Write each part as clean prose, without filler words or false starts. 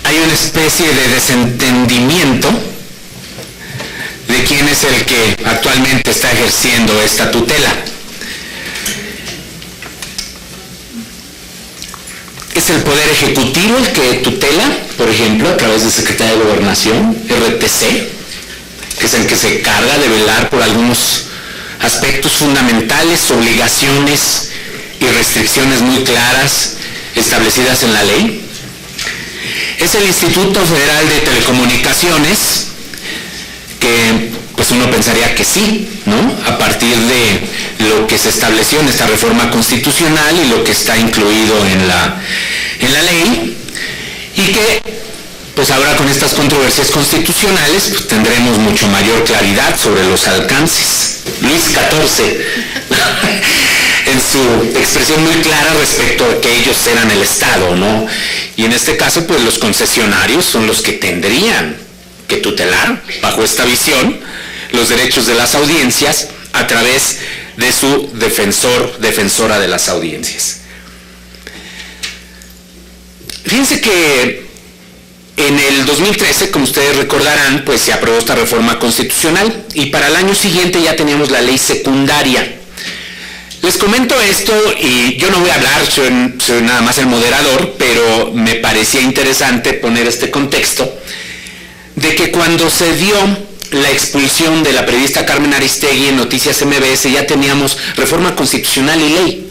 hay una especie de desentendimiento de quién es el que actualmente está ejerciendo esta tutela. Es el Poder Ejecutivo el que tutela, por ejemplo, a través del Secretario de Gobernación, RTC, que es el que se encarga de velar por algunos aspectos fundamentales, obligaciones y restricciones muy claras establecidas en la ley. Es el Instituto Federal de Telecomunicaciones, que pues uno pensaría que sí, ¿no? A partir de lo que se estableció en esta reforma constitucional y lo que está incluido en la ley, y que pues ahora con estas controversias constitucionales pues tendremos mucho mayor claridad sobre los alcances. Luis XIV en su expresión muy clara respecto a que ellos eran el Estado, ¿no? Y en este caso pues los concesionarios son los que tendrían que tutelar, bajo esta visión, los derechos de las audiencias a través de su defensora de las audiencias. Fíjense que en el 2013, como ustedes recordarán, pues se aprobó esta reforma constitucional y para el año siguiente ya teníamos la ley secundaria. Les comento esto y yo no voy a hablar, soy nada más el moderador, pero me parecía interesante poner este contexto de que cuando se dio la expulsión de la periodista Carmen Aristegui en Noticias MBS ya teníamos reforma constitucional y ley.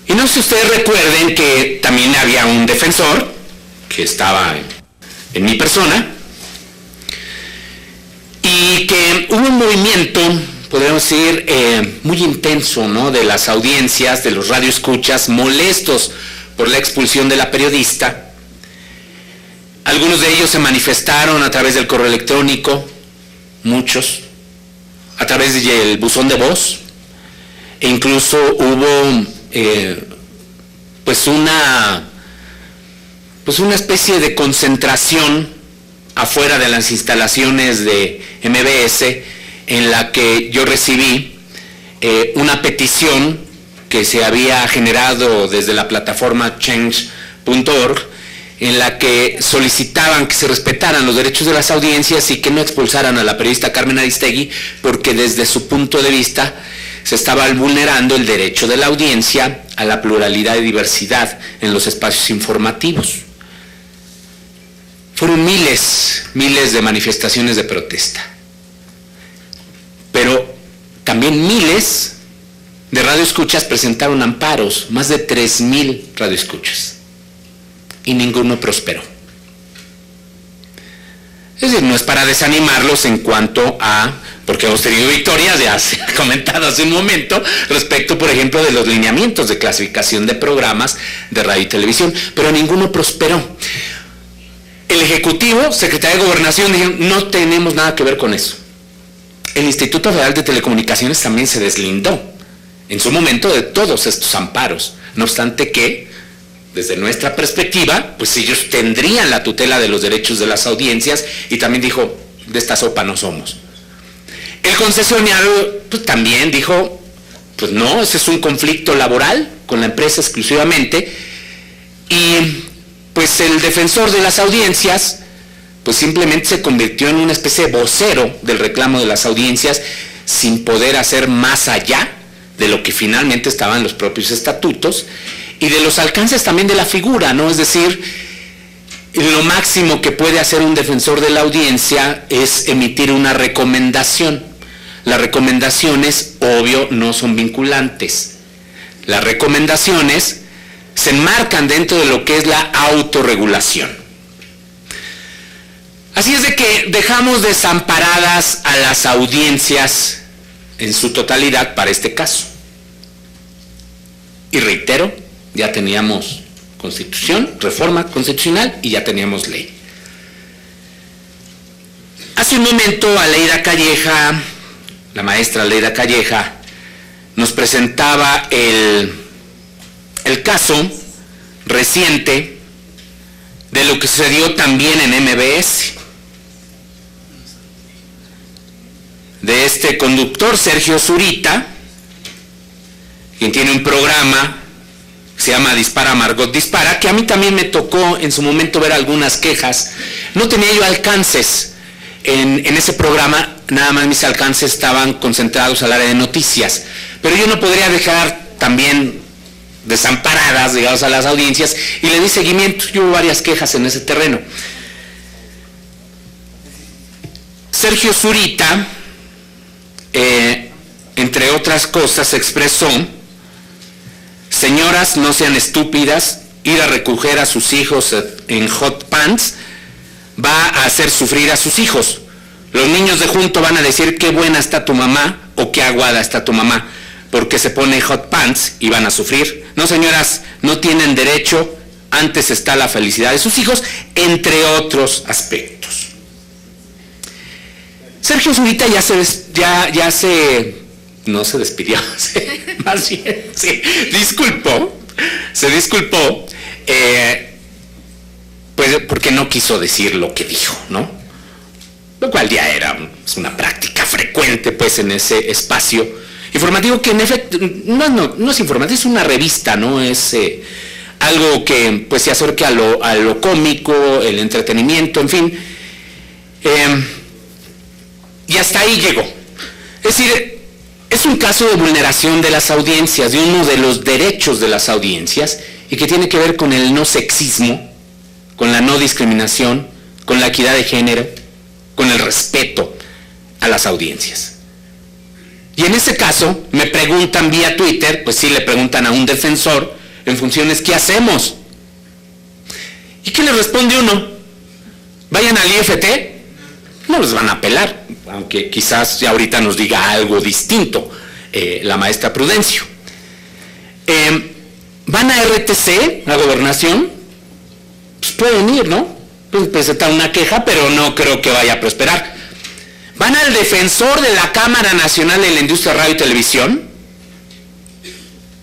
Y no sé si ustedes recuerden que también había un defensor que estaba en mi persona y que hubo un movimiento, podríamos decir, muy intenso, ¿no?, de las audiencias, de los radioescuchas, molestos por la expulsión de la periodista. Algunos de ellos se manifestaron a través del correo electrónico, muchos, a través del buzón de voz, e incluso hubo pues una especie de concentración afuera de las instalaciones de MBS, en la que yo recibí una petición que se había generado desde la plataforma change.org, en la que solicitaban que se respetaran los derechos de las audiencias y que no expulsaran a la periodista Carmen Aristegui, porque desde su punto de vista se estaba vulnerando el derecho de la audiencia a la pluralidad y diversidad en los espacios informativos. Fueron miles de manifestaciones de protesta, pero también miles de radioescuchas presentaron amparos, más de 3,000 radioescuchas. Y ninguno prosperó. Es decir, no es para desanimarlos en cuanto a, porque hemos tenido victorias, ya se ha comentado hace un momento, respecto, por ejemplo, de los lineamientos de clasificación de programas de radio y televisión, pero ninguno prosperó. El Ejecutivo, Secretaría de Gobernación, dijeron, no tenemos nada que ver con eso. El Instituto Federal de Telecomunicaciones también se deslindó, en su momento, de todos estos amparos, no obstante que, desde nuestra perspectiva, pues ellos tendrían la tutela de los derechos de las audiencias y también dijo, de esta sopa no somos. El concesionario pues, también dijo, pues no, ese es un conflicto laboral con la empresa exclusivamente, y pues el defensor de las audiencias pues simplemente se convirtió en una especie de vocero del reclamo de las audiencias sin poder hacer más allá de lo que finalmente estaban en los propios estatutos y de los alcances también de la figura, ¿no? Es decir, lo máximo que puede hacer un defensor de la audiencia es emitir una recomendación. Las recomendaciones, obvio, no son vinculantes. Las recomendaciones se enmarcan dentro de lo que es la autorregulación. Así es de que dejamos desamparadas a las audiencias en su totalidad para este caso. Y reitero, ya teníamos constitución, reforma constitucional y ya teníamos ley. Hace un momento Aleida Calleja, la maestra Aleida Calleja, nos presentaba el caso reciente de lo que sucedió también en MBS, de este conductor Sergio Zurita, quien tiene un programa que se llama Dispara Margot Dispara, que a mí también me tocó en su momento ver algunas quejas. No tenía yo alcances en ese programa, nada más mis alcances estaban concentrados al área de noticias, pero yo no podría dejar también desamparadas, digamos, a las audiencias, y le di seguimiento. Yo hubo varias quejas en ese terreno. Sergio Zurita, entre otras cosas, expresó: señoras, no sean estúpidas, ir a recoger a sus hijos en hot pants va a hacer sufrir a sus hijos. Los niños de junto van a decir qué buena está tu mamá o qué aguada está tu mamá, porque se pone hot pants y van a sufrir. No, señoras, no tienen derecho, antes está la felicidad de sus hijos, entre otros aspectos. Sergio Zurita no se despidió, más bien se disculpó, pues porque no quiso decir lo que dijo, ¿no? Lo cual ya era una práctica frecuente, pues, en ese espacio informativo, que en efecto no es informativo, es una revista, ¿no? Es algo que, pues, se acerca a lo cómico, el entretenimiento, en fin. Y hasta ahí llegó. Es decir, es un caso de vulneración de las audiencias, de uno de los derechos de las audiencias, y que tiene que ver con el no sexismo, con la no discriminación, con la equidad de género, con el respeto a las audiencias. Y en ese caso, me preguntan vía Twitter, pues sí, le preguntan a un defensor en funciones, ¿qué hacemos? ¿Y qué le responde uno? ¿Vayan al IFT? No les van a apelar, aunque quizás ya ahorita nos diga algo distinto la maestra Prudencio. ¿Van a RTC, a Gobernación? Pues pueden ir, ¿no? Pues presentar una queja, pero no creo que vaya a prosperar. ¿Van al defensor de la Cámara Nacional de la Industria Radio y Televisión?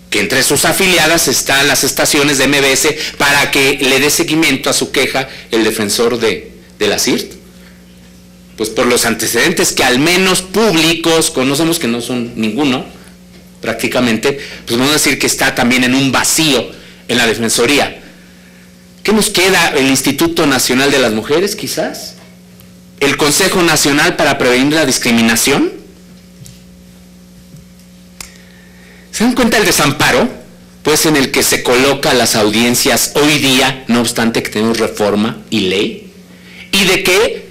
Que entre sus afiliadas están las estaciones de MBS, para que le dé seguimiento a su queja el defensor de la CIRT. Pues por los antecedentes que al menos públicos conocemos, que no son ninguno, prácticamente, pues vamos a decir que está también en un vacío en la Defensoría. ¿Qué nos queda? ¿El Instituto Nacional de las Mujeres, quizás? ¿El Consejo Nacional para Prevenir la Discriminación? ¿Se dan cuenta el desamparo? Pues en el que se coloca las audiencias hoy día, no obstante que tenemos reforma y ley, y de que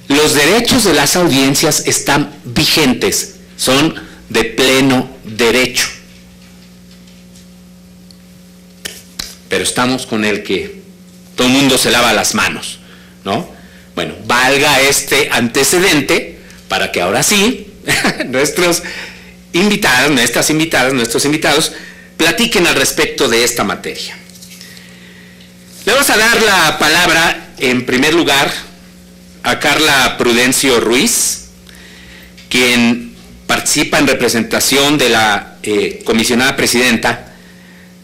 los derechos de las audiencias están vigentes, son de pleno derecho. Pero estamos con el que todo el mundo se lava las manos, ¿no? Bueno, valga este antecedente para que ahora sí nuestros invitados platiquen al respecto de esta materia. Le vamos a dar la palabra, en primer lugar, a Carla Prudencio Ruiz, quien participa en representación de la comisionada presidenta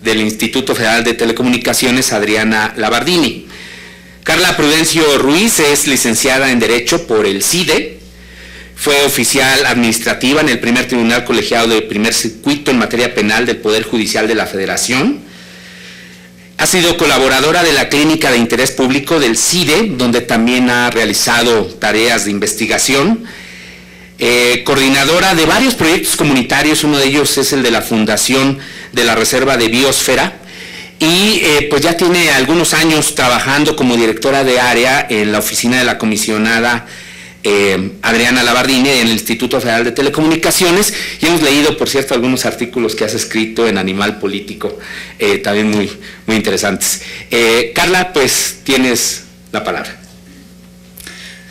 del Instituto Federal de Telecomunicaciones, Adriana Labardini. Carla Prudencio Ruiz es licenciada en Derecho por el CIDE, fue oficial administrativa en el primer tribunal colegiado del primer circuito en materia penal del Poder Judicial de la Federación. Ha sido colaboradora de la Clínica de Interés Público del CIDE, donde también ha realizado tareas de investigación. Coordinadora de varios proyectos comunitarios, uno de ellos es el de la Fundación de la Reserva de Biosfera, y pues ya tiene algunos años trabajando como directora de área en la oficina de la comisionada Adriana Labardini en el Instituto Federal de Telecomunicaciones, y hemos leído, por cierto, algunos artículos que has escrito en Animal Político, también muy interesantes. Carla, pues tienes la palabra.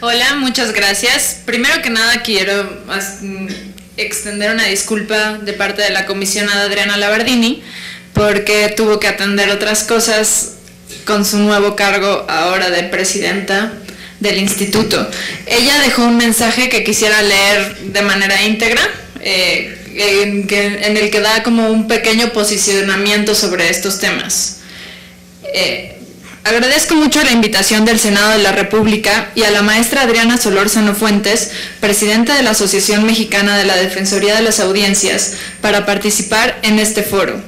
Hola, muchas gracias. Primero que nada quiero extender una disculpa de parte de la comisionada Adriana Labardini, porque tuvo que atender otras cosas con su nuevo cargo ahora de presidenta del instituto. Ella dejó un mensaje que quisiera leer de manera íntegra, en el que da como un pequeño posicionamiento sobre estos temas. Agradezco mucho la invitación del Senado de la República y a la maestra Adriana Solórzano Fuentes, presidenta de la Asociación Mexicana de la Defensoría de las Audiencias, para participar en este foro.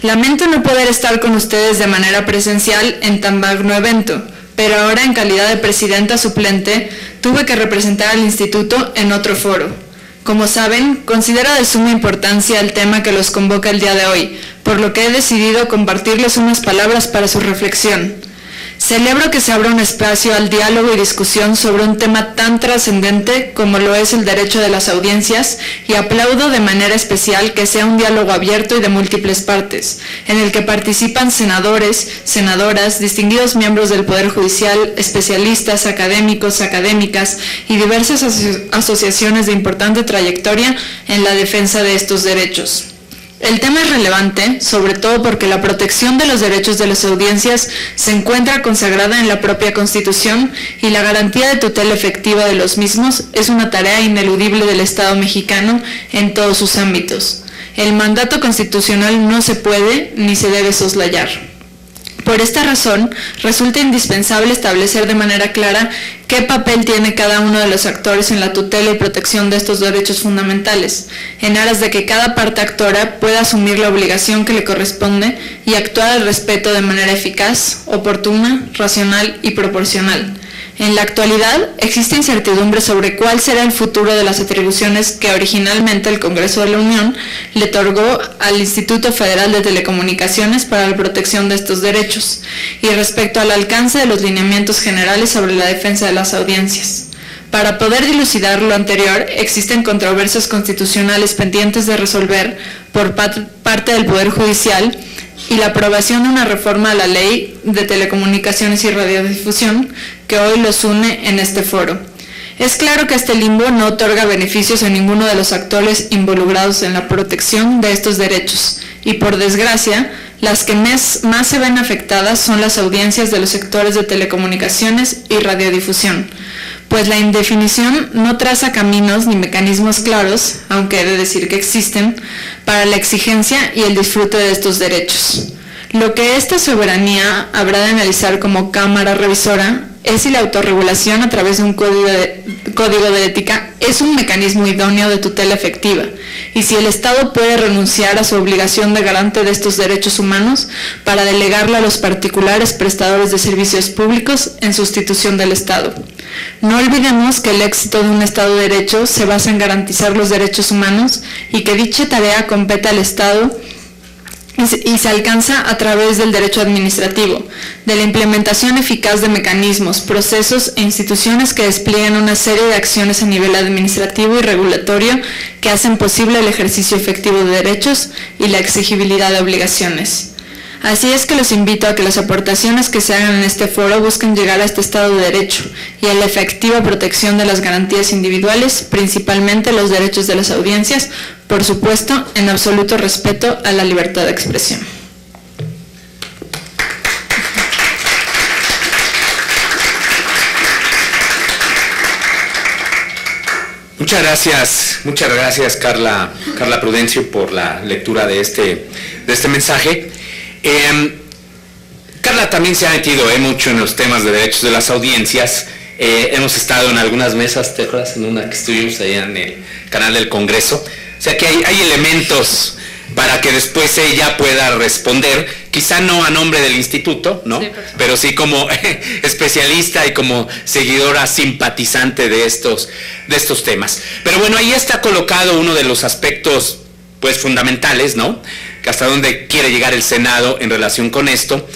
Lamento no poder estar con ustedes de manera presencial en tan magno evento, pero ahora en calidad de presidenta suplente tuve que representar al instituto en otro foro. Como saben, considero de suma importancia el tema que los convoca el día de hoy, por lo que he decidido compartirles unas palabras para su reflexión. Celebro que se abra un espacio al diálogo y discusión sobre un tema tan trascendente como lo es el derecho de las audiencias y aplaudo de manera especial que sea un diálogo abierto y de múltiples partes, en el que participan senadores, senadoras, distinguidos miembros del Poder Judicial, especialistas, académicos, académicas y diversas asociaciones de importante trayectoria en la defensa de estos derechos. El tema es relevante, sobre todo porque la protección de los derechos de las audiencias se encuentra consagrada en la propia Constitución y la garantía de tutela efectiva de los mismos es una tarea ineludible del Estado mexicano en todos sus ámbitos. El mandato constitucional no se puede ni se debe soslayar. Por esta razón, resulta indispensable establecer de manera clara qué papel tiene cada uno de los actores en la tutela y protección de estos derechos fundamentales, en aras de que cada parte actora pueda asumir la obligación que le corresponde y actuar al respecto de manera eficaz, oportuna, racional y proporcional. En la actualidad, existe incertidumbre sobre cuál será el futuro de las atribuciones que originalmente el Congreso de la Unión le otorgó al Instituto Federal de Telecomunicaciones para la protección de estos derechos, y respecto al alcance de los lineamientos generales sobre la defensa de las audiencias. Para poder dilucidar lo anterior, existen controversias constitucionales pendientes de resolver por parte del Poder Judicial y la aprobación de una reforma a la Ley de Telecomunicaciones y Radiodifusión que hoy los une en este foro. Es claro que este limbo no otorga beneficios a ninguno de los actores involucrados en la protección de estos derechos y, por desgracia, las que más se ven afectadas son las audiencias de los sectores de telecomunicaciones y radiodifusión, pues la indefinición no traza caminos ni mecanismos claros, aunque he de decir que existen, para la exigencia y el disfrute de estos derechos. Lo que esta soberanía habrá de analizar como Cámara Revisora es si la autorregulación a través de un código de ética es un mecanismo idóneo de tutela efectiva y si el Estado puede renunciar a su obligación de garante de estos derechos humanos para delegarla a los particulares prestadores de servicios públicos en sustitución del Estado. No olvidemos que el éxito de un Estado de Derecho se basa en garantizar los derechos humanos y que dicha tarea compete al Estado y se alcanza a través del derecho administrativo, de la implementación eficaz de mecanismos, procesos e instituciones que despliegan una serie de acciones a nivel administrativo y regulatorio que hacen posible el ejercicio efectivo de derechos y la exigibilidad de obligaciones. Así es que los invito a que las aportaciones que se hagan en este foro busquen llegar a este Estado de Derecho y a la efectiva protección de las garantías individuales, principalmente los derechos de las audiencias, por supuesto, en absoluto respeto a la libertad de expresión. Muchas gracias Carla Prudencio por la lectura de este mensaje. Carla también se ha metido mucho en los temas de derechos de las audiencias. Hemos estado en algunas mesas, ¿te acuerdas? En una que estuvimos allá en el canal del Congreso. O sea que hay elementos para que después ella pueda responder, quizá no a nombre del instituto, ¿no? Sí, pero sí como especialista y como seguidora simpatizante de estos temas. Pero bueno, ahí está colocado uno de los aspectos pues fundamentales, ¿no? Hasta dónde quiere llegar el Senado en relación con esto.